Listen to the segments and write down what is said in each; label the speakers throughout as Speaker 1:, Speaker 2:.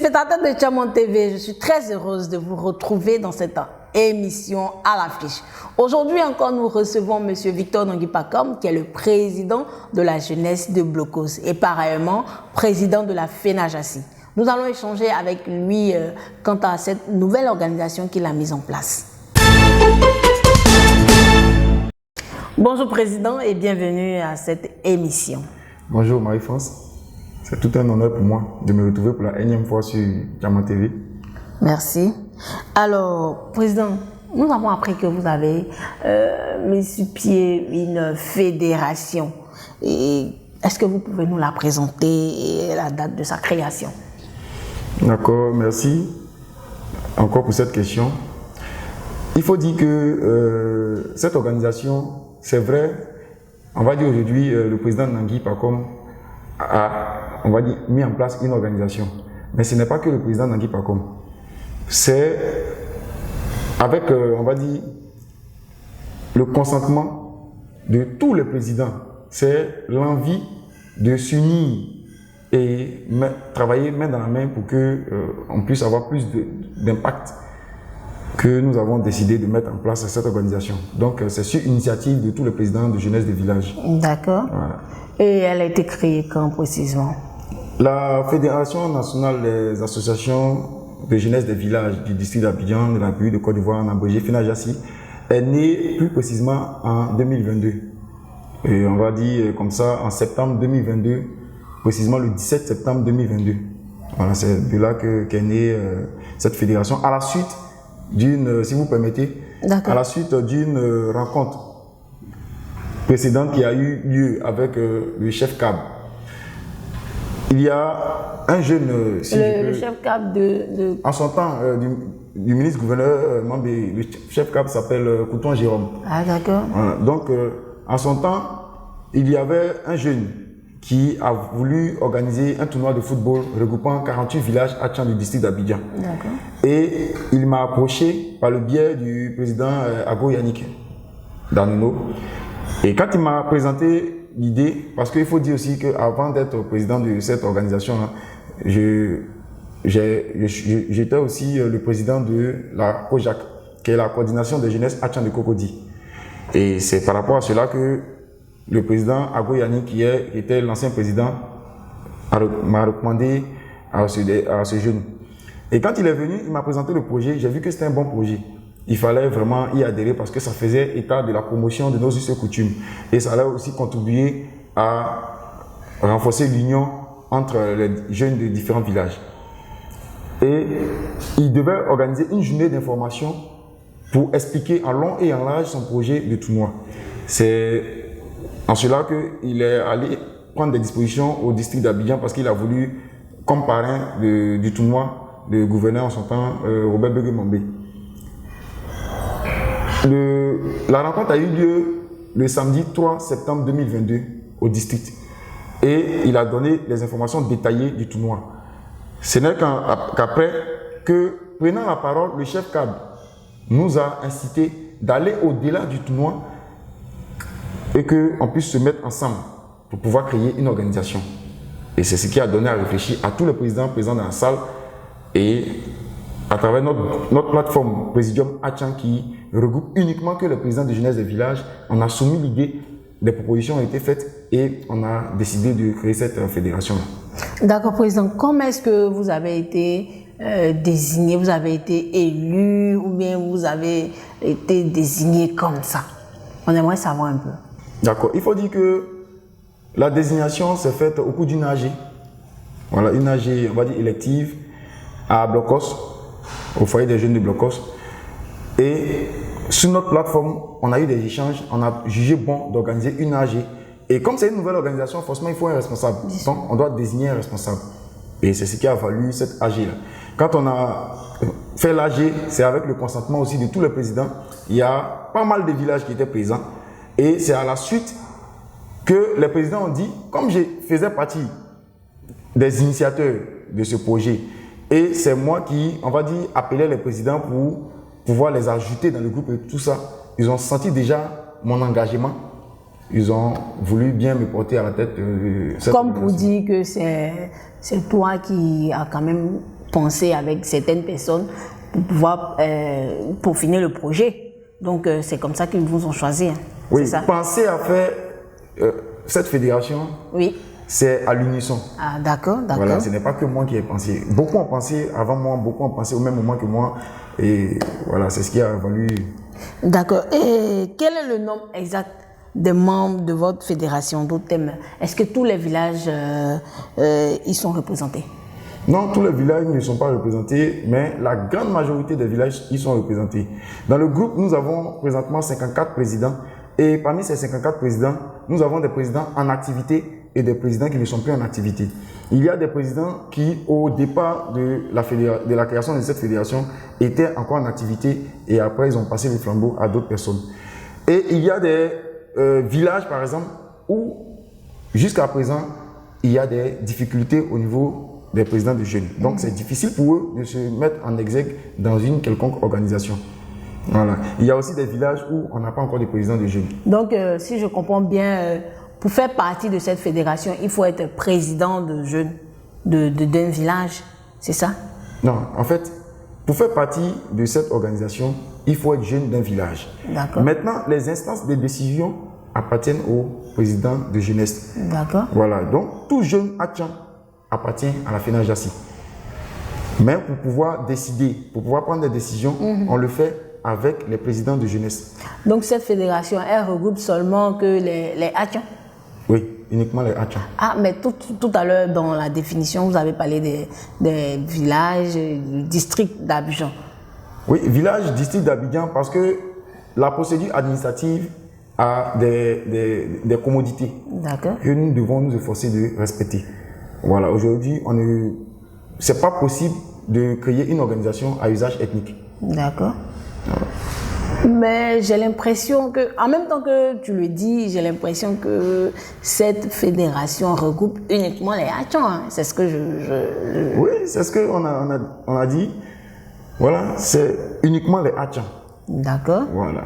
Speaker 1: Téléspectateurs de Tchèmon TV, je suis très heureuse de vous retrouver dans cette émission à l'affiche. Aujourd'hui encore, nous recevons M. Victor Nangui Pacom, qui est le président de la jeunesse de Blocos et pareillement président de la FENAJACI. Nous allons échanger avec lui quant à cette nouvelle organisation qu'il a mise en place. Bonjour Président et bienvenue à cette émission.
Speaker 2: Bonjour Marie-France. C'est tout un honneur pour moi de me retrouver pour la énième fois sur Tchèmon TV.
Speaker 1: Merci. Alors, Président, nous avons appris que vous avez mis sur pied une fédération. Est-ce que vous pouvez nous la présenter et la date de sa création?
Speaker 2: D'accord, merci encore pour cette question. Il faut dire que cette organisation, c'est vrai, on va dire aujourd'hui, le président Nangui Pacom a, on va dire, mis en place une organisation. Mais ce n'est pas que le président Nangui Pacom. C'est avec, on va dire, le consentement de tous les présidents. C'est l'envie de s'unir et travailler main dans la main pour qu'on puisse avoir plus d'impact que nous avons décidé de mettre en place cette organisation. Donc, c'est sur initiative de tous les présidents de jeunesse des villages.
Speaker 1: D'accord.
Speaker 2: Voilà.
Speaker 1: Et elle a été créée quand précisément?
Speaker 2: La Fédération nationale des associations de jeunesse des villages du district d'Abidjan, de la République de Côte d'Ivoire, en abrégé FENAJACI, est née plus précisément en 2022. Et on va dire comme ça, en septembre 2022, précisément le 17 septembre 2022. Voilà, c'est de là qu'est née cette fédération, à la suite d'une, si vous permettez, à la suite d'une rencontre précédente qui a eu lieu avec le chef CAB. Il y a un jeune...
Speaker 1: le chef CAB de...
Speaker 2: En son temps, du ministre-gouverneur Mambé, le chef CAB s'appelle Couton Jérôme.
Speaker 1: Ah d'accord.
Speaker 2: Voilà. Donc, en son temps, il y avait un jeune qui a voulu organiser un tournoi de football regroupant 48 villages à Tchang du district d'Abidjan.
Speaker 1: D'accord.
Speaker 2: Et il m'a approché par le biais du président Ago Yannick Danino. Et quand il m'a présenté l'idée, parce qu'il faut dire aussi qu'avant d'être président de cette organisation, j'étais aussi le président de la COJAC, qui est la coordination de jeunesse à Tchang de Cocody. Et c'est par rapport à cela que le président Ago Yannick, qui était l'ancien président, m'a recommandé à ce jeune. Et quand il est venu, il m'a présenté le projet, j'ai vu que c'était un bon projet. Il fallait vraiment y adhérer parce que ça faisait état de la promotion de nos us et coutumes. Et ça allait aussi contribuer à renforcer l'union entre les jeunes de différents villages. Et il devait organiser une journée d'information pour expliquer en long et en large son projet de tournoi. C'est en cela qu'il est allé prendre des dispositions au district d'Abidjan parce qu'il a voulu, comme parrain du tournoi, le gouverneur en son temps, Robert Begue-Mambé. La rencontre a eu lieu le samedi 3 septembre 2022 au district et il a donné les informations détaillées du tournoi. Ce n'est qu'après que, prenant la parole, le chef CAB nous a incité d'aller au-delà du tournoi et qu'on puisse se mettre ensemble pour pouvoir créer une organisation. Et c'est ce qui a donné à réfléchir à tous les présidents présents dans la salle et à travers notre plateforme Présidium Atchang qui regroupe uniquement que les présidents de jeunesse des villages, on a soumis l'idée, des propositions ont été faites et on a décidé de créer cette fédération-là.
Speaker 1: D'accord, Président. Comment est-ce que vous avez été désigné, vous avez été élu ou bien vous avez été désigné comme ça? On aimerait savoir un peu.
Speaker 2: D'accord. Il faut dire que la désignation s'est faite au cours d'une AG. Voilà, une AG, on va dire élective, à Blocos, au foyer des jeunes de Blocos. Et sur notre plateforme, on a eu des échanges, on a jugé bon d'organiser une AG. Et comme c'est une nouvelle organisation, forcément, il faut un responsable. Donc, on doit désigner un responsable. Et c'est ce qui a valu cette AG-là. Quand on a fait l'AG, c'est avec le consentement aussi de tous les présidents. Il y a pas mal de villages qui étaient présents. Et c'est à la suite que les présidents ont dit, comme je faisais partie des initiateurs de ce projet, et c'est moi qui, on va dire, appelais les présidents pour pouvoir les ajouter dans le groupe et tout ça. Ils ont senti déjà mon engagement. Ils ont voulu bien me porter à la tête.
Speaker 1: Comme pour dire que c'est toi qui a quand même penser avec certaines personnes pour pouvoir peaufiner le projet. Donc, c'est comme ça qu'ils vous ont choisi. Hein.
Speaker 2: Oui,
Speaker 1: ça?
Speaker 2: Penser à faire cette fédération,
Speaker 1: oui.
Speaker 2: C'est à l'unisson.
Speaker 1: Ah, d'accord, d'accord.
Speaker 2: Voilà, ce n'est pas que moi qui ai pensé. Beaucoup ont pensé avant moi, beaucoup ont pensé au même moment que moi. Et voilà, c'est ce qui a valu.
Speaker 1: D'accord. Et quel est le nombre exact des membres de votre fédération d'Otem? Est-ce que tous les villages y sont représentés?
Speaker 2: Non, tous les villages ne sont pas représentés, mais la grande majorité des villages y sont représentés. Dans le groupe, nous avons présentement 54 présidents. Et parmi ces 54 présidents, nous avons des présidents en activité et des présidents qui ne sont plus en activité. Il y a des présidents qui, au départ de la création de cette fédération, étaient encore en activité et après ils ont passé le flambeau à d'autres personnes. Et il y a des villages, par exemple, où jusqu'à présent, il y a des difficultés au niveau des présidents de jeunes. Donc c'est difficile pour eux de se mettre en exergue dans une quelconque organisation. Voilà. Il y a aussi des villages où on n'a pas encore de présidents de jeunes.
Speaker 1: Donc, si je comprends bien, pour faire partie de cette fédération, il faut être président de jeunes d'un village, c'est ça? Non,
Speaker 2: en fait, pour faire partie de cette organisation, il faut être jeune d'un village.
Speaker 1: D'accord.
Speaker 2: Maintenant, les instances de décision appartiennent au président de jeunesse.
Speaker 1: D'accord.
Speaker 2: Voilà, donc tout jeune Atchan appartient à la FENAJACI. Mais pour pouvoir décider, pour pouvoir prendre des décisions, on le fait avec les présidents de jeunesse.
Speaker 1: Donc cette fédération, elle regroupe seulement que les Atchan?
Speaker 2: Oui, uniquement les Atchan.
Speaker 1: Ah, mais tout à l'heure, dans la définition, vous avez parlé des villages, du district d'Abidjan.
Speaker 2: Oui, village, district d'Abidjan, parce que la procédure administrative a des commodités que nous devons nous efforcer de respecter. Voilà, aujourd'hui, c'est pas possible de créer une organisation à usage ethnique.
Speaker 1: D'accord. Mais j'ai l'impression que, en même temps que tu le dis, j'ai l'impression que cette fédération regroupe uniquement les Atchan. Hein. C'est ce que
Speaker 2: Oui, c'est ce qu'on a dit. Voilà, c'est uniquement les Atchan.
Speaker 1: D'accord.
Speaker 2: Voilà.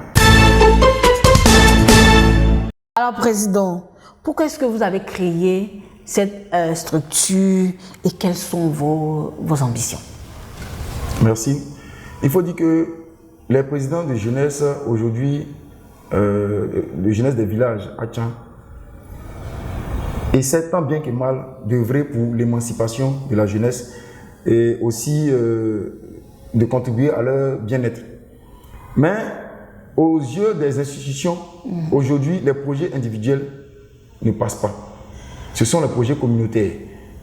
Speaker 1: Alors, Président, pourquoi est-ce que vous avez créé cette structure et quelles sont vos ambitions?
Speaker 2: Merci. Il faut dire que les présidents de jeunesse aujourd'hui, de jeunesse des villages Atchan, essaient tant bien que mal d'œuvrer pour l'émancipation de la jeunesse et aussi de contribuer à leur bien-être. Mais aux yeux des institutions, aujourd'hui, les projets individuels ne passent pas. Ce sont les projets communautaires.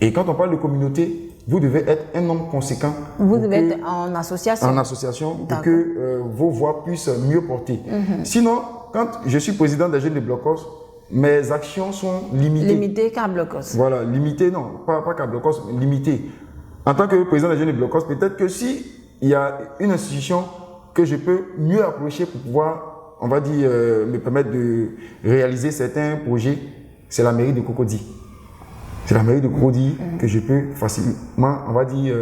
Speaker 2: Et quand on parle de communauté, vous devez être un nombre conséquent.
Speaker 1: Vous devez être en association.
Speaker 2: En association pour que vos voix puissent mieux porter. Sinon, quand je suis président des jeunes de Blocos, mes actions sont limitées.
Speaker 1: Limitées qu'à Blocos.
Speaker 2: Voilà, limitées, non, pas qu'à Blocos, mais limitées. En tant que président des jeunes de Blocos, peut-être que si il y a une institution que je peux mieux approcher pour pouvoir, on va dire, me permettre de réaliser certains projets, c'est la mairie de Cocody. C'est la mairie de Cocody que je peux facilement, on va dire,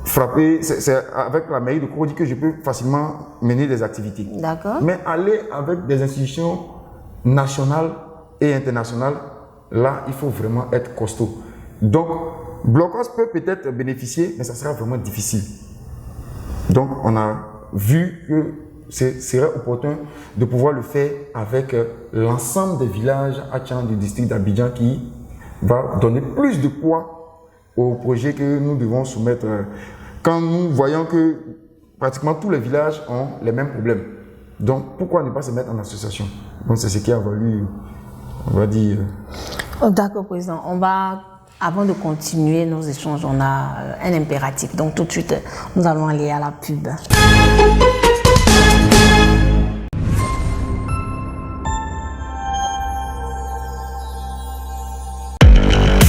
Speaker 2: frapper. C'est avec la mairie de Cocody que je peux facilement mener des activités.
Speaker 1: D'accord.
Speaker 2: Mais aller avec des institutions nationales et internationales, là, il faut vraiment être costaud. Donc, Blocos peut peut-être bénéficier, mais ça sera vraiment difficile. Donc, on a vu que ce serait opportun de pouvoir le faire avec l'ensemble des villages Atchan du district d'Abidjan qui va donner plus de poids au projet que nous devons soumettre quand nous voyons que pratiquement tous les villages ont les mêmes problèmes. Donc, pourquoi ne pas se mettre en association? Donc, c'est ce qui a valu, on va dire...
Speaker 1: D'accord, Président. Avant de continuer nos échanges, on a un impératif. Donc, tout de suite, nous allons aller à la pub.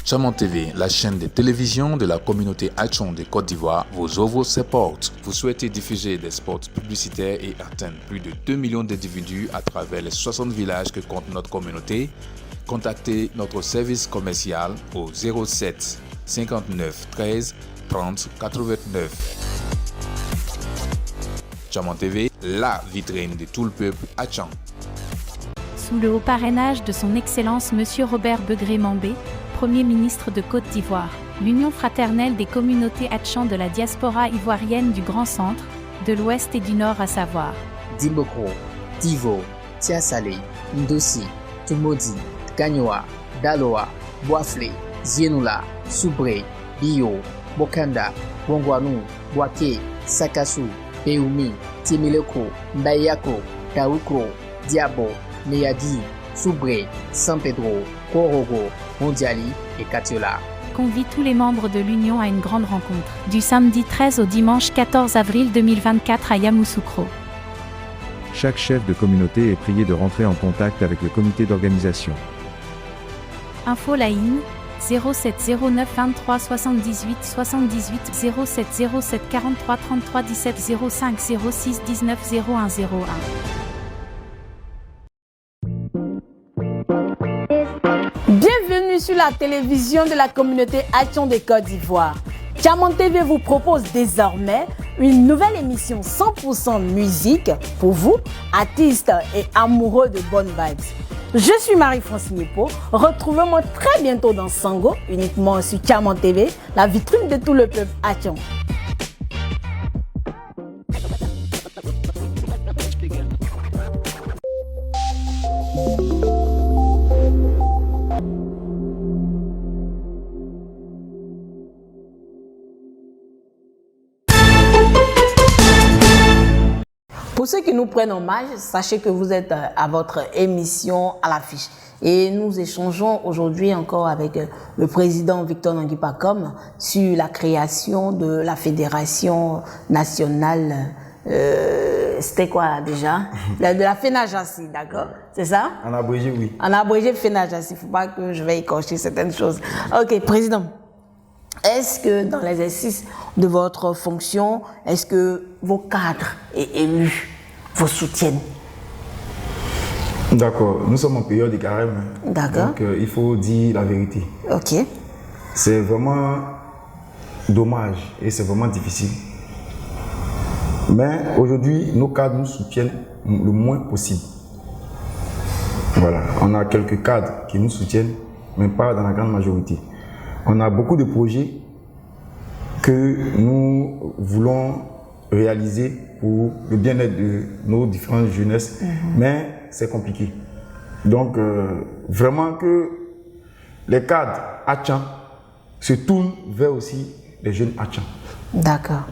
Speaker 3: Chamon TV, la chaîne de télévision de la communauté Atchan de Côte d'Ivoire, vous ouvre ses portes. Vous souhaitez diffuser des spots publicitaires et atteindre plus de 2 millions d'individus à travers les 60 villages que compte notre communauté? Contactez notre service commercial au 07 59 13 30 89. Chamon TV, la vitrine de tout le peuple Atchan.
Speaker 4: Sous le haut parrainage de son Excellence Monsieur Robert Begré Mambé, Premier ministre de Côte d'Ivoire, l'Union fraternelle des communautés Hatchant de la diaspora ivoirienne du Grand Centre, de l'Ouest et du Nord à savoir
Speaker 5: Dimbokro, Tivo, Tiasalé, Ndossi, Tumodi, Gagnoa, Daloa, Boaflé, Zienoula, Soubré, Bio, Bokanda, Bongwanou, Boake, Sakassou, Beoumi, Timileko, Mbayako, Taoukro, Diabo, Meyadi, Soubré, San Pedro, Korogo, Mondiali et Katiola.
Speaker 4: convie tous les membres de l'Union à une grande rencontre, du samedi 13 au dimanche 14 avril 2024 à Yamoussoukro.
Speaker 6: Chaque chef de communauté est prié de rentrer en contact avec le comité d'organisation.
Speaker 4: Info line 0709 23 78 78 0707 43 33 17 05 06 19 01 01.
Speaker 1: Bienvenue sur la télévision de la communauté Hatchant de Côte d'Ivoire. Chamon TV vous propose désormais une nouvelle émission 100% musique pour vous, artistes et amoureux de bonnes vibes. Je suis Marie-France Niepo. Retrouvez-moi très bientôt dans Sango, uniquement sur Chamon TV, la vitrine de tout le peuple Hatchant. Pour ceux qui nous prennent en hommage, sachez que vous êtes à votre émission à l'affiche. Et nous échangeons aujourd'hui encore avec le président Victor Nangui Pacom sur la création de la Fédération nationale, c'était quoi déjà? De la FENAJACI, d'accord? C'est ça?
Speaker 2: En abrégé, oui.
Speaker 1: En abrégé FENAJACI, il ne faut pas que je vais écorcher certaines choses. Ok, président. Est-ce que dans l'exercice de votre fonction, est-ce que vos cadres et élus vous soutiennent?
Speaker 2: D'accord. Nous sommes en période de carême.
Speaker 1: D'accord.
Speaker 2: Donc, il faut dire la vérité.
Speaker 1: Ok.
Speaker 2: C'est vraiment dommage et c'est vraiment difficile. Mais aujourd'hui, nos cadres nous soutiennent le moins possible. Voilà. On a quelques cadres qui nous soutiennent, mais pas dans la grande majorité. On a beaucoup de projets que nous voulons réaliser pour le bien-être de nos différentes jeunesses, mais c'est compliqué. Donc, vraiment que les cadres Hatchants se tournent vers aussi les jeunes Hatchants.
Speaker 1: D'accord.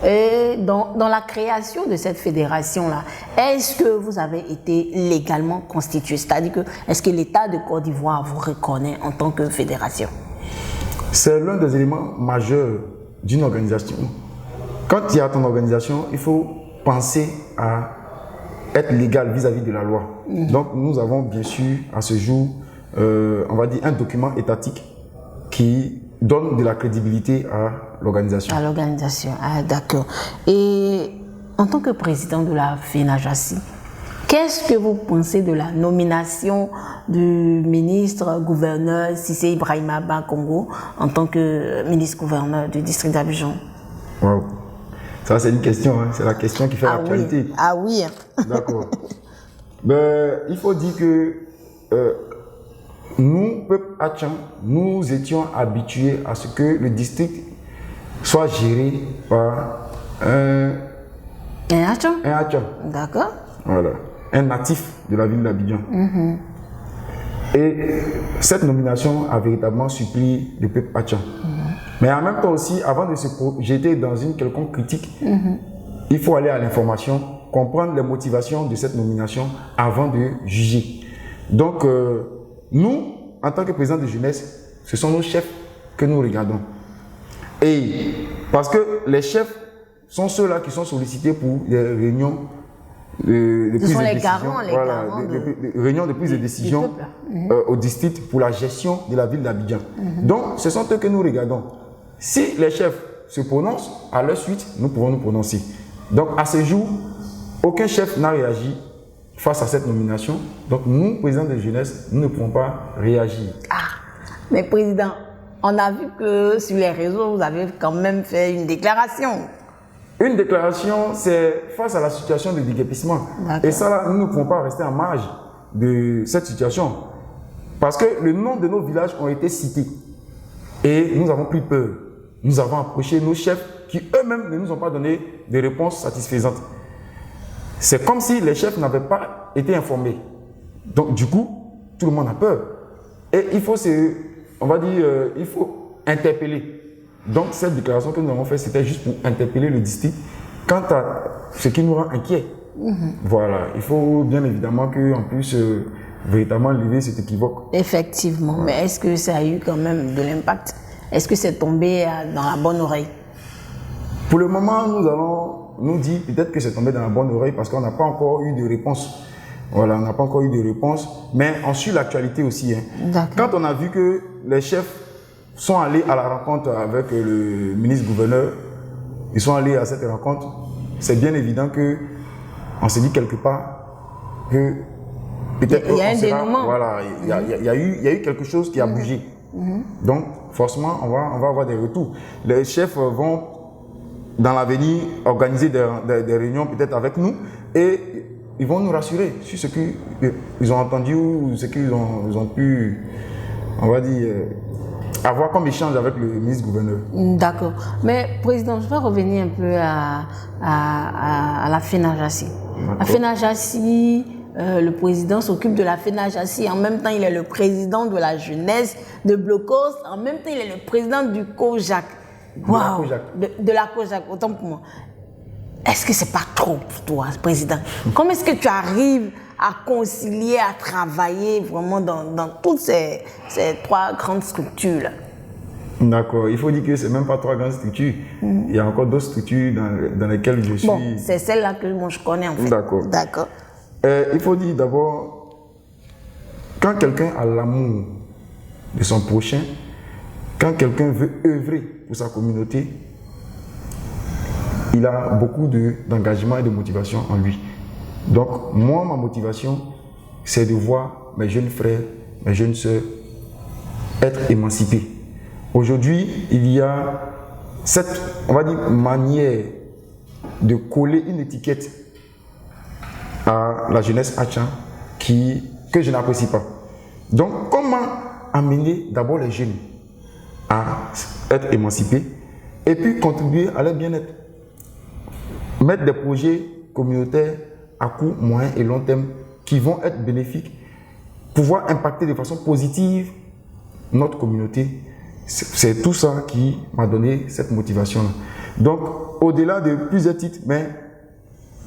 Speaker 1: Et dans la création de cette fédération-là, est-ce que vous avez été légalement constitué? C'est-à-dire que, est-ce que l'État de Côte d'Ivoire vous reconnaît en tant que fédération?
Speaker 2: C'est l'un des éléments majeurs d'une organisation. Quand il y a ton organisation, il faut penser à être légal vis-à-vis de la loi. Donc nous avons bien sûr à ce jour, on va dire un document étatique qui donne de la crédibilité à l'organisation.
Speaker 1: À l'organisation, ah, d'accord. Et en tant que président de la FENAJACI, qu'est-ce que vous pensez de la nomination du ministre-gouverneur Cissé Ibrahima Congo en tant que ministre-gouverneur du district d'Abidjan?
Speaker 2: Wow. Ça, c'est une question, hein. C'est la question qui fait l'actualité.
Speaker 1: Oui. Ah oui.
Speaker 2: D'accord. Il faut dire que nous, peuple Hatchant, nous étions habitués à ce que le district soit géré par un
Speaker 1: Hatchant?
Speaker 2: Un Hatchant.
Speaker 1: D'accord.
Speaker 2: Voilà. Un natif de la ville d'Abidjan. Et cette nomination a véritablement supplie le peuple Hatchant. Mais en même temps aussi, avant de se projeter dans une quelconque critique, il faut aller à l'information, comprendre les motivations de cette nomination avant de juger. Donc, nous, en tant que président de jeunesse, ce sont nos chefs que nous regardons. Et parce que les chefs sont ceux-là qui sont sollicités pour des réunions de prise de décision, réunions de prise de décision au district pour la gestion de la ville d'Abidjan. Donc, ce sont eux que nous regardons. Si les chefs se prononcent, à leur suite, nous pouvons nous prononcer. Donc, à ce jour, aucun chef n'a réagi face à cette nomination. Donc, nous, présidents de jeunesse, nous ne pouvons pas réagir.
Speaker 1: Ah, mais président, on a vu que sur les réseaux, vous avez quand même fait une déclaration.
Speaker 2: Une déclaration, c'est face à la situation de déguerpissement. Et ça, là, nous ne pouvons pas rester en marge de cette situation. Parce que le nom de nos villages ont été cités. Et nous avons pris peur. Nous avons approché nos chefs qui eux-mêmes ne nous ont pas donné des réponses satisfaisantes. C'est comme si les chefs n'avaient pas été informés. Donc du coup, tout le monde a peur. Et il faut il faut interpeller. Donc cette déclaration que nous avons faite, c'était juste pour interpeller le district quant à ce qui nous rend inquiets. Voilà, il faut bien évidemment qu'on puisse véritablement lever cet équivoque.
Speaker 1: Effectivement, mais est-ce que ça a eu quand même de l'impact? Est-ce que c'est tombé dans la bonne oreille?
Speaker 2: Pour le moment, nous allons nous dire peut-être que c'est tombé dans la bonne oreille parce qu'on n'a pas encore eu de réponse. Voilà, on n'a pas encore eu de réponse, mais on suit l'actualité aussi. Quand on a vu que les chefs sont allés à la rencontre avec le ministre-gouverneur, ils sont allés à cette rencontre, c'est bien évident que on s'est dit quelque part que peut-être
Speaker 1: il y a un dénouement.
Speaker 2: Voilà, il y a eu quelque chose qui a bougé. Donc, forcément, on va avoir des retours. Les chefs vont, dans l'avenir, organiser des réunions peut-être avec nous et ils vont nous rassurer sur ce qu'ils ont entendu ou ce qu'ils ont pu, on va dire, avoir comme échange avec le ministre-gouverneur.
Speaker 1: D'accord. Mais, Président, je vais revenir un peu à la FENAJACI. La FENAJACI, le président s'occupe de la FENAJACI. En même temps, il est le président de la jeunesse de Blocos. En même temps, il est le président du COJAC. Waouh! De la COJAC, autant pour moi. Est-ce que c'est pas trop pour toi, président? Comment est-ce que tu arrives à concilier, à travailler vraiment dans toutes ces trois grandes structures-là?
Speaker 2: D'accord. Il faut dire que c'est même pas trois grandes structures. Il y a encore d'autres structures dans lesquelles je suis.
Speaker 1: Bon, c'est celle-là que moi je connais en fait.
Speaker 2: D'accord.
Speaker 1: D'accord.
Speaker 2: Il faut dire d'abord, quand quelqu'un a l'amour de son prochain, quand quelqu'un veut œuvrer pour sa communauté, il a beaucoup d'engagement et de motivation en lui. Donc, moi, ma motivation, c'est de voir mes jeunes frères, mes jeunes sœurs être émancipés. Aujourd'hui, il y a cette, on va dire, manière de coller une étiquette à la jeunesse Hatchan que je n'apprécie pas. Donc, comment amener d'abord les jeunes à être émancipés et puis contribuer à leur bien-être? Mettre des projets communautaires à court, moyen et long terme qui vont être bénéfiques, pouvoir impacter de façon positive notre communauté. C'est tout ça qui m'a donné cette motivation-là. Donc, au-delà de plusieurs titres, mais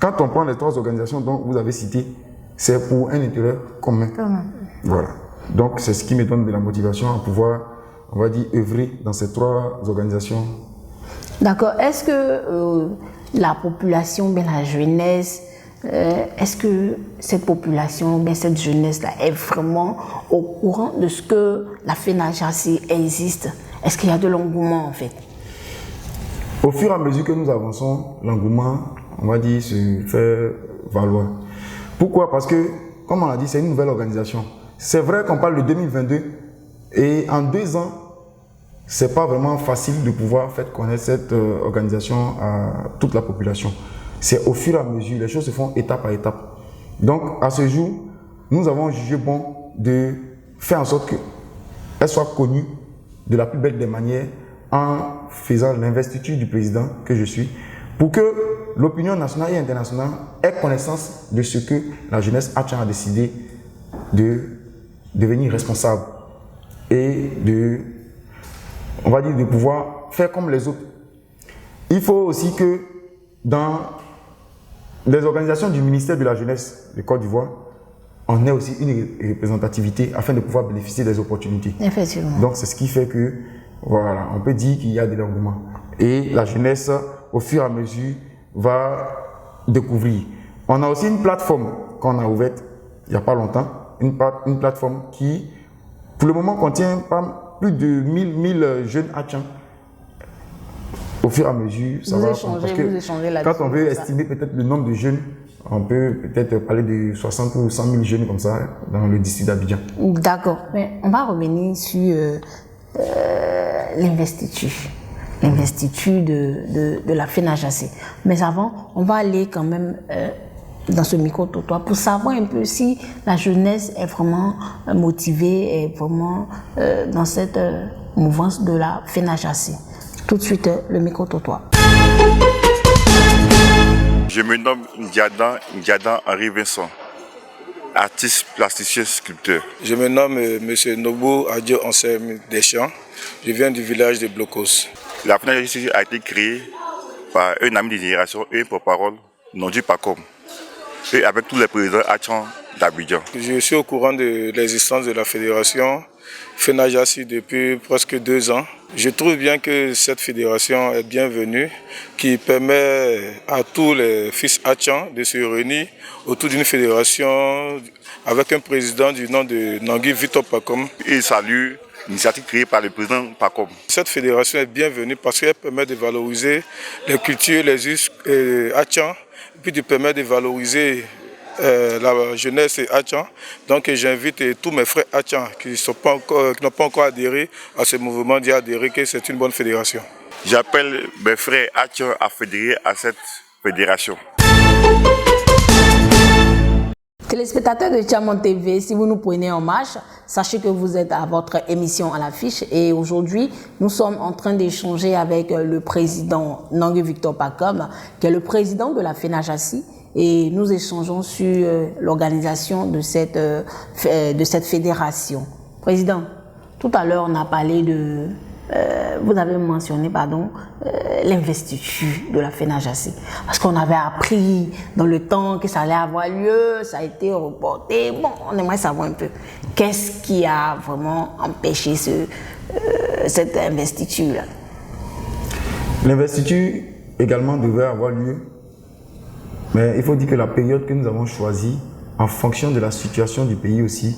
Speaker 2: quand on prend les trois organisations dont vous avez citées, c'est pour un intérêt commun. Voilà. Donc, c'est ce qui me donne de la motivation à pouvoir, on va dire, œuvrer dans ces trois organisations.
Speaker 1: D'accord. Est-ce que la population, bien la jeunesse, est-ce que cette population, bien cette jeunesse-là est vraiment au courant de ce que la FENAJACI existe? Est-ce qu'il y a de l'engouement en fait?
Speaker 2: Au fur et à mesure que nous avançons, l'engouement, on va dire, se fait valoir. Pourquoi? Parce que, comme on l'a dit, c'est une nouvelle organisation. C'est vrai qu'on parle de 2022 et en 2 ans, c'est pas vraiment facile de pouvoir faire connaître cette organisation à toute la population. C'est au fur et à mesure, les choses se font étape par étape. Donc, à ce jour, nous avons jugé bon de faire en sorte qu'elle soit connue de la plus belle des manières en faisant l'investiture du président que je suis, pour que l'opinion nationale et internationale ait connaissance de ce que la jeunesse Hatchan a décidé de devenir responsable et on va dire de pouvoir faire comme les autres. Il faut aussi que dans les organisations du ministère de la Jeunesse de Côte d'Ivoire, on ait aussi une représentativité afin de pouvoir bénéficier des opportunités.
Speaker 1: Effectivement.
Speaker 2: Donc c'est ce qui fait que, voilà, on peut dire qu'il y a de l'engouement. Et la jeunesse, au fur et à mesure, va découvrir. On a aussi une plateforme qu'on a ouverte il n'y a pas longtemps, une plateforme qui, pour le moment, contient plus de 1000 jeunes Hatchan. Au fur et à mesure, ça va. Parce que quand on veut estimer peut-être le nombre de jeunes, on peut peut-être parler de 60 ou 100 000 jeunes comme ça dans le district d'Abidjan.
Speaker 1: D'accord. Mais on va revenir sur l'investiture. L'investiture de la FENAJACI. Mais avant, on va aller quand même dans ce micro-trottoir pour savoir un peu si la jeunesse est vraiment motivée et vraiment dans cette mouvance de la FENAJACI. Tout de suite, le micro-trottoir.
Speaker 7: Je me nomme Ndiadan Henri Vincent, artiste plasticien sculpteur.
Speaker 8: Je me nomme M. Nobo Adio Ansem Deschamps. Je viens du village de Blocos.
Speaker 7: La FENAJACI a été créée par un ami de génération et un porte-parole, Nondi Pacom, et avec tous les présidents Achan d'Abidjan.
Speaker 8: Je suis au courant de l'existence de la fédération FENAJACI depuis presque 2 ans. Je trouve bien que cette fédération est bienvenue, qui permet à tous les fils Achan de se réunir autour d'une fédération avec un président du nom de Nangui Victor Pacom.
Speaker 7: Et salue l'initiative créée par le président Pacom.
Speaker 8: Cette fédération est bienvenue parce qu'elle permet de valoriser les cultures, les us Achan, puis de permettre de valoriser la jeunesse Achan. Donc j'invite tous mes frères Achan qui n'ont pas encore adhéré à ce mouvement d'y adhérer, que c'est une bonne fédération.
Speaker 7: J'appelle mes frères Achan à fédérer à cette fédération.
Speaker 1: Téléspectateurs de Chamon TV, si vous nous prenez en marche, sachez que vous êtes à votre émission à l'affiche et aujourd'hui, nous sommes en train d'échanger avec le président Nangui Victor Pacom, qui est le président de la FENAJACI, et nous échangeons sur l'organisation de cette fédération. Président, tout à l'heure, on a parlé de... vous avez mentionné l'investiture de la FENAJACI. Parce qu'on avait appris dans le temps que ça allait avoir lieu, ça a été reporté. Bon, on aimerait savoir un peu qu'est-ce qui a vraiment empêché cette investiture-là.
Speaker 2: L'investiture également devait avoir lieu, mais il faut dire que la période que nous avons choisie, en fonction de la situation du pays aussi,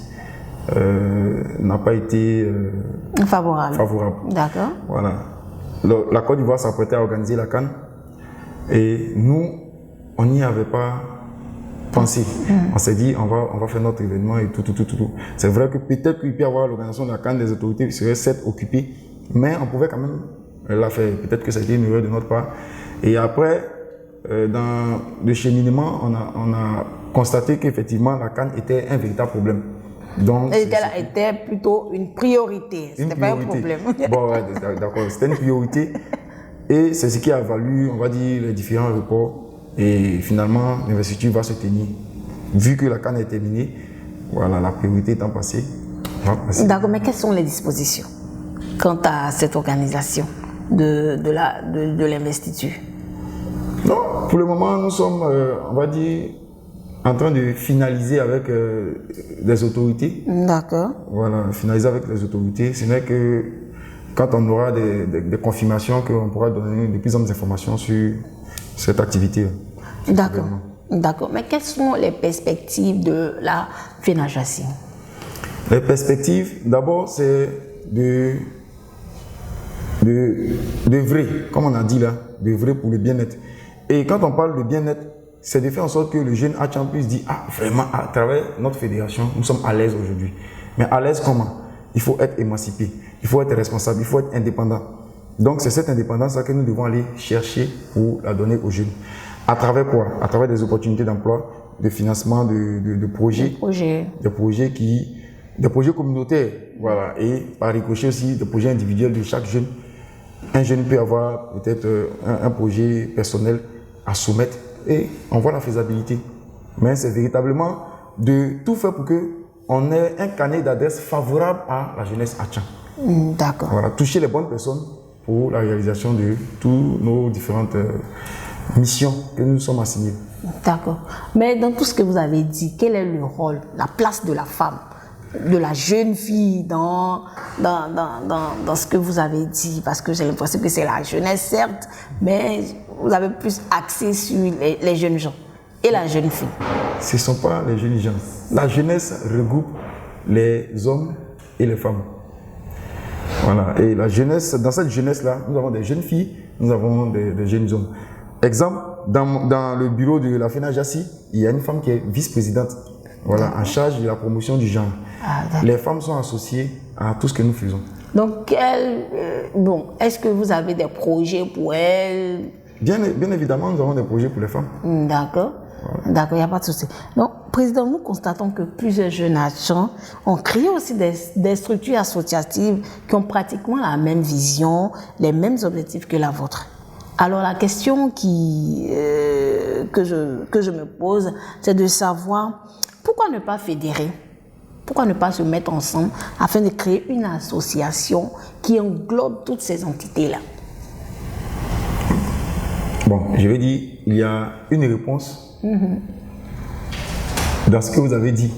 Speaker 2: n'a pas été favorable.
Speaker 1: D'accord.
Speaker 2: Voilà. La Côte d'Ivoire s'apprêtait à organiser la CAN et nous, on n'y avait pas pensé. On s'est dit, on va faire notre événement et tout. C'est vrai que peut-être qu'il peut y avoir l'organisation de la CAN, des autorités seraient certes occupées, mais on pouvait quand même la faire. Peut-être que ça a été une erreur de notre part. Et après, dans le cheminement, on a constaté qu'effectivement la CAN était un véritable problème. Donc,
Speaker 1: elle était plutôt une priorité, c'était pas un problème.
Speaker 2: Bon, ouais, d'accord, c'était une priorité. Et c'est ce qui a valu, on va dire, les différents reports. Et finalement, l'investiture va se tenir. Vu que la CAN est terminée, voilà, la priorité étant passée.
Speaker 1: D'accord, mais quelles sont les dispositions quant à cette organisation de l'investiture?
Speaker 2: Non, pour le moment, nous sommes, on va dire, en train de finaliser avec les autorités.
Speaker 1: D'accord.
Speaker 2: Voilà, finaliser avec les autorités. Ce n'est que quand on aura des confirmations qu'on pourra donner de plus en plus d'informations sur cette activité.
Speaker 1: D'accord. D'accord. Mais quelles sont les perspectives de la FENAJACI?
Speaker 2: Les perspectives, d'abord, c'est de vrai, comme on a dit là, de vrai pour le bien-être. Et quand on parle de bien-être, c'est de faire en sorte que le jeune Achan puisse dire, ah vraiment, à travers notre fédération, nous sommes à l'aise aujourd'hui. Mais à l'aise comment? Il faut être émancipé, il faut être responsable, il faut être indépendant. Donc c'est cette indépendance-là que nous devons aller chercher pour la donner aux jeunes. À travers quoi? À travers des opportunités d'emploi, de financement de projets, des projets communautaires, voilà, et par ricochet aussi des projets individuels de chaque jeune. Un jeune peut avoir peut-être un projet personnel à soumettre et on voit la faisabilité. Mais c'est véritablement de tout faire pour qu'on ait un carnet d'adresses favorable à la jeunesse Achan.
Speaker 1: D'accord.
Speaker 2: Voilà, toucher les bonnes personnes pour la réalisation de toutes nos différentes missions que nous sommes assignés.
Speaker 1: D'accord. Mais dans tout ce que vous avez dit, quel est le rôle, la place de la femme, de la jeune fille dans ce que vous avez dit? Parce que j'ai l'impression que c'est la jeunesse, certes, mais vous avez plus axé sur les jeunes gens et la jeune fille.
Speaker 2: Ce ne sont pas les jeunes gens. La jeunesse regroupe les hommes et les femmes. Voilà. Et la jeunesse, dans cette jeunesse-là, nous avons des jeunes filles, nous avons des jeunes hommes. Exemple, dans le bureau de la FENAJACI, il y a une femme qui est vice-présidente, voilà, en charge de la promotion du genre. Les femmes sont associées à tout ce que nous faisons.
Speaker 1: Donc, est-ce que vous avez des projets pour elles?
Speaker 2: Bien évidemment, nous avons des projets pour les femmes.
Speaker 1: D'accord. Voilà. D'accord, il n'y a pas de souci. Donc, Président, nous constatons que plusieurs jeunes agents ont créé aussi des structures associatives qui ont pratiquement la même vision, les mêmes objectifs que la vôtre. Alors la question que je me pose, c'est de savoir pourquoi ne pas fédérer, pourquoi ne pas se mettre ensemble afin de créer une association qui englobe toutes ces entités-là.
Speaker 2: Bon, je vais dire, il y a une réponse dans ce que vous avez dit,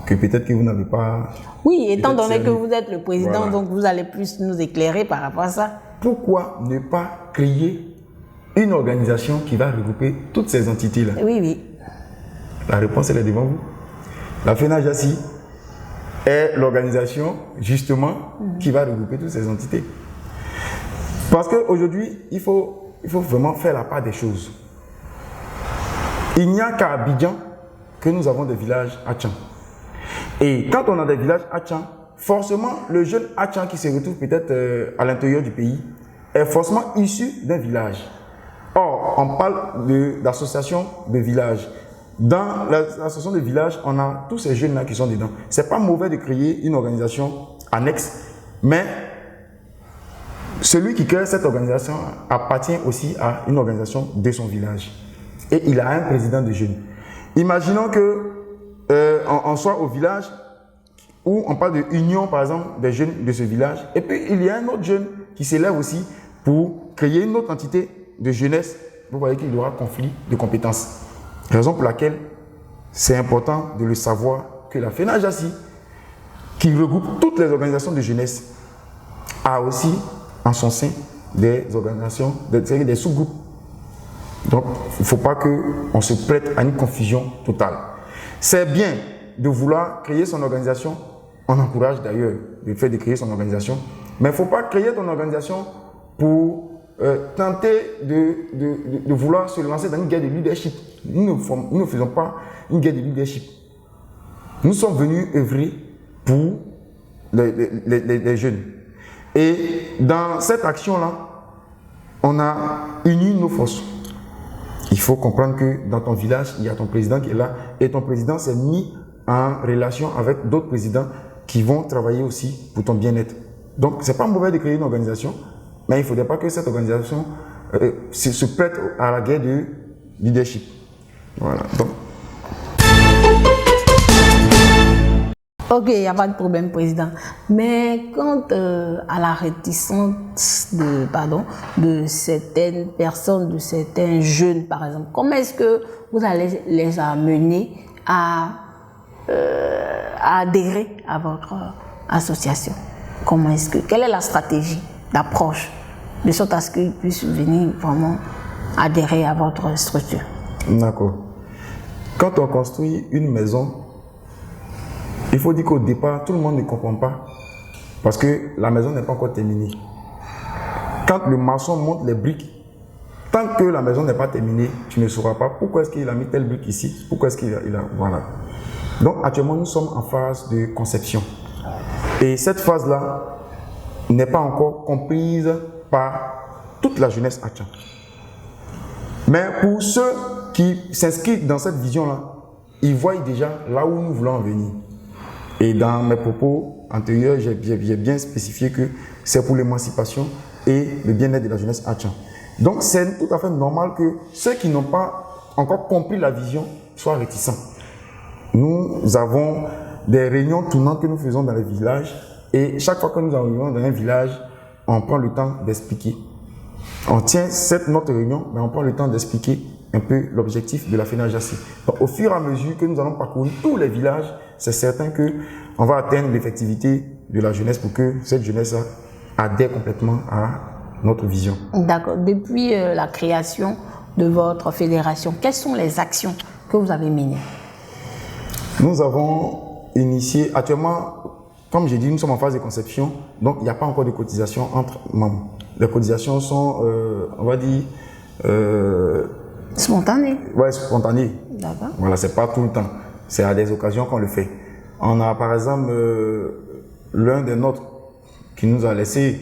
Speaker 2: que peut-être que vous n'avez pas...
Speaker 1: Oui, étant donné que vous êtes le président, donc vous allez plus nous éclairer par rapport à ça.
Speaker 2: Pourquoi ne pas créer une organisation qui va regrouper toutes ces entités-là?
Speaker 1: Oui, oui.
Speaker 2: La réponse, elle est devant vous. La FENAJACI est l'organisation, justement, qui va regrouper toutes ces entités. Parce qu'aujourd'hui, il faut vraiment faire la part des choses. Il n'y a qu'à Abidjan que nous avons des villages Hatchan. Et quand on a des villages Hatchan, forcément, le jeune Hatchan qui se retrouve peut-être à l'intérieur du pays est forcément issu d'un village. Or, on parle d'association de villages. Dans l'association de villages, on a tous ces jeunes-là qui sont dedans. Ce n'est pas mauvais de créer une organisation annexe, mais celui qui crée cette organisation appartient aussi à une organisation de son village. Et il a un président de jeunes. Imaginons qu'on soit au village où on parle de union, par exemple, des jeunes de ce village. Et puis, il y a un autre jeune qui s'élève aussi pour créer une autre entité de jeunesse. Vous voyez qu'il y aura conflit de compétences. Raison pour laquelle c'est important de le savoir que la FENAJACI, qui regroupe toutes les organisations de jeunesse, a aussi en son sein des organisations, des sous-groupes. Donc, il ne faut pas qu'on se prête à une confusion totale. C'est bien de vouloir créer son organisation. On encourage d'ailleurs le fait de créer son organisation. Mais il ne faut pas créer ton organisation pour tenter de vouloir se lancer dans une guerre de leadership. Nous ne faisons pas une guerre de leadership. Nous sommes venus œuvrer pour les jeunes. Et dans cette action-là, on a uni nos forces. Il faut comprendre que dans ton village, il y a ton président qui est là et ton président s'est mis en relation avec d'autres présidents qui vont travailler aussi pour ton bien-être. Donc, ce n'est pas mauvais de créer une organisation, mais il ne faudrait pas que cette organisation se prête à la guerre de leadership. Voilà. Donc.
Speaker 1: Ok, il n'y a pas de problème, président. Mais quant à la réticence de certaines personnes, de certains jeunes, par exemple, comment est-ce que vous allez les amener à adhérer à votre association? Quelle est la stratégie d'approche de sorte à ce qu'ils puissent venir vraiment adhérer à votre structure?
Speaker 2: D'accord. Quand on construit une maison, il faut dire qu'au départ, tout le monde ne comprend pas parce que la maison n'est pas encore terminée. Quand le maçon monte les briques, tant que la maison n'est pas terminée, tu ne sauras pas pourquoi est-ce qu'il a mis telle brique ici, pourquoi est-ce qu'il a... Voilà. Donc actuellement, nous sommes en phase de conception. Et cette phase-là n'est pas encore comprise par toute la jeunesse Hatchan. Mais pour ceux qui s'inscrivent dans cette vision-là, ils voient déjà là où nous voulons en venir. Et dans mes propos antérieurs, j'ai bien spécifié que c'est pour l'émancipation et le bien-être de la jeunesse Hatchan. Donc c'est tout à fait normal que ceux qui n'ont pas encore compris la vision soient réticents. Nous avons des réunions tournantes que nous faisons dans les villages et chaque fois que nous arrivons dans un village, on prend le temps d'expliquer. On tient notre réunion, mais on prend le temps d'expliquer un peu l'objectif de la FENAJACI. Donc au fur et à mesure que nous allons parcourir tous les villages, c'est certain qu'on va atteindre l'effectivité de la jeunesse pour que cette jeunesse adhère complètement à notre vision.
Speaker 1: D'accord. Depuis la création de votre fédération, quelles sont les actions que vous avez menées?
Speaker 2: Nous avons initié, actuellement, comme j'ai dit, nous sommes en phase de conception, donc il n'y a pas encore de cotisation entre membres. Les cotisations sont, on va dire...
Speaker 1: spontanées?
Speaker 2: Oui, spontanées.
Speaker 1: D'accord.
Speaker 2: Voilà, c'est pas tout le temps. C'est à des occasions qu'on le fait. On a par exemple l'un des nôtres qui nous a laissé,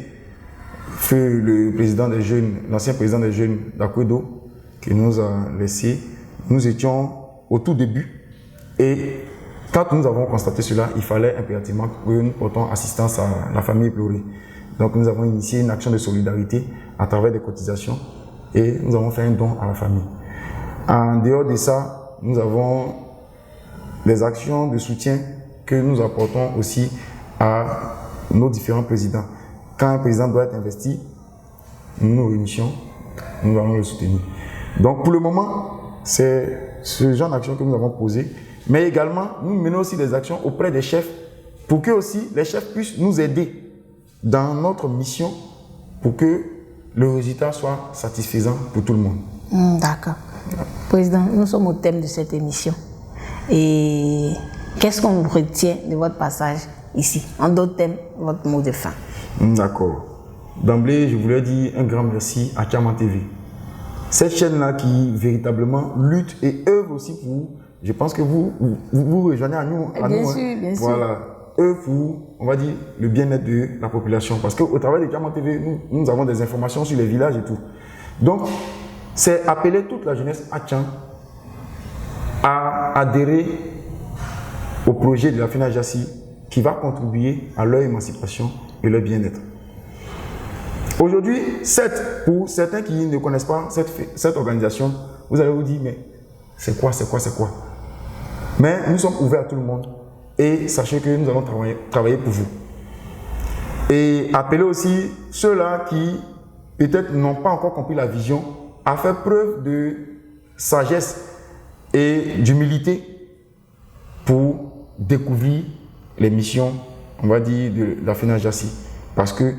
Speaker 2: feu le président des jeunes, l'ancien président des jeunes d'Akwedo, qui nous a laissé. Nous étions au tout début Et quand nous avons constaté cela, il fallait impérativement que nous portons assistance à la famille éplorée. Donc nous avons initié une action de solidarité à travers des cotisations et nous avons fait un don à la famille. En dehors de ça, nous avons des actions de soutien que nous apportons aussi à nos différents présidents. Quand un président doit être investi, nous nous réunissons, nous allons le soutenir. Donc pour le moment, c'est ce genre d'action que nous avons posé. Mais également, nous menons aussi des actions auprès des chefs pour que aussi les chefs puissent nous aider dans notre mission pour que le résultat soit satisfaisant pour tout le monde.
Speaker 1: D'accord. Président, nous sommes au thème de cette émission. Et qu'est-ce qu'on retient de votre passage ici? En d'autres thèmes, votre mot de fin.
Speaker 2: D'accord. D'emblée, je voulais dire un grand merci à Tiaman TV. Cette chaîne-là qui véritablement lutte et œuvre aussi pour, je pense que vous rejoignez à nous.
Speaker 1: Bien sûr, bien sûr.
Speaker 2: Voilà, œuvre pour, on va dire, le bien-être de la population. Parce qu'au travers de Tiaman TV, nous avons des informations sur les villages et tout. Donc, c'est appeler toute la jeunesse Atchan à adhérer au projet de la FENAJACI qui va contribuer à leur émancipation et leur bien-être. Aujourd'hui, pour certains qui ne connaissent pas cette organisation, vous allez vous dire, mais c'est quoi? Mais nous sommes ouverts à tout le monde et sachez que nous allons travailler pour vous. Et appelez aussi ceux-là qui peut-être n'ont pas encore compris la vision à faire preuve de sagesse et d'humilité pour découvrir les missions, on va dire, de la FENAJACI. Parce que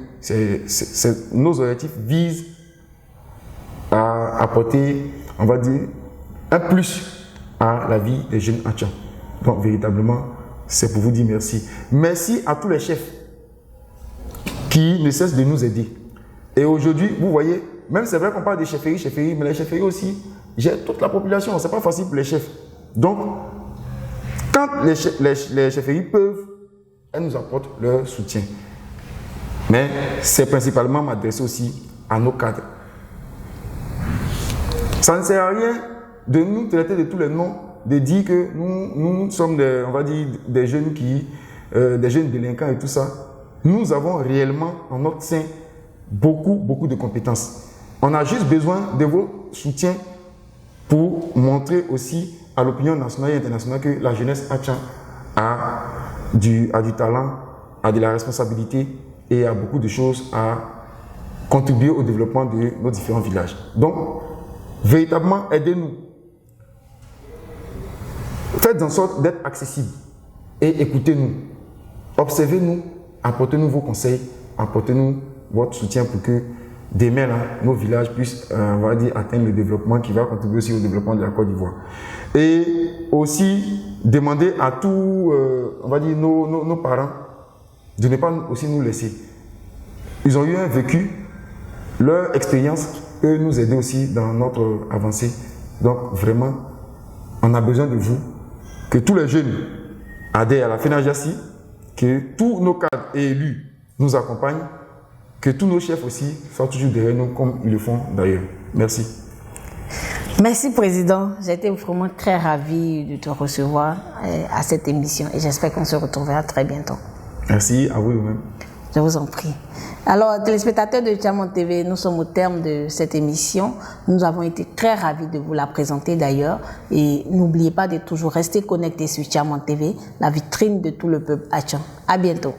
Speaker 2: nos objectifs visent à apporter, on va dire, un plus à la vie des jeunes Atchan. Donc, véritablement, c'est pour vous dire merci. Merci à tous les chefs qui ne cessent de nous aider. Et aujourd'hui, vous voyez, même c'est vrai qu'on parle des chefferies, mais les chefferies aussi gèrent toute la population. Ce n'est pas facile pour les chefs. Donc, quand les chefferies peuvent, elles nous apportent leur soutien. Mais c'est principalement m'adresser aussi à nos cadres. Ça ne sert à rien de nous traiter de tous les noms, de dire que nous sommes on va dire, des jeunes délinquants et tout ça. Nous avons réellement en notre sein beaucoup de compétences. On a juste besoin de vos soutiens pour montrer aussi à l'opinion nationale et internationale que la jeunesse Atchan a du talent, a de la responsabilité et a beaucoup de choses à contribuer au développement de nos différents villages. Donc, véritablement, aidez-nous. Faites en sorte d'être accessible et écoutez-nous. Observez-nous, apportez-nous vos conseils, apportez-nous votre soutien pour que demain, là, nos villages puissent, on va dire, atteindre le développement qui va contribuer aussi au développement de la Côte d'Ivoire. Et aussi, demander à tous, on va dire, nos parents de ne pas aussi nous laisser. Ils ont eu un vécu, leur expérience peut nous aider aussi dans notre avancée. Donc vraiment, on a besoin de vous, que tous les jeunes adhèrent à la FENAJACI, que tous nos cadres et élus nous accompagnent, que tous nos chefs aussi soient toujours derrière nous comme ils le font d'ailleurs. Merci.
Speaker 1: Merci Président, j'ai été vraiment très ravie de te recevoir à cette émission et j'espère qu'on se retrouvera très bientôt.
Speaker 2: Merci à vous-même.
Speaker 1: Je vous en prie. Alors, téléspectateurs de Tiaman TV, nous sommes au terme de cette émission. Nous avons été très ravis de vous la présenter d'ailleurs. Et n'oubliez pas de toujours rester connectés sur Tiaman TV, la vitrine de tout le peuple Atchan. À bientôt.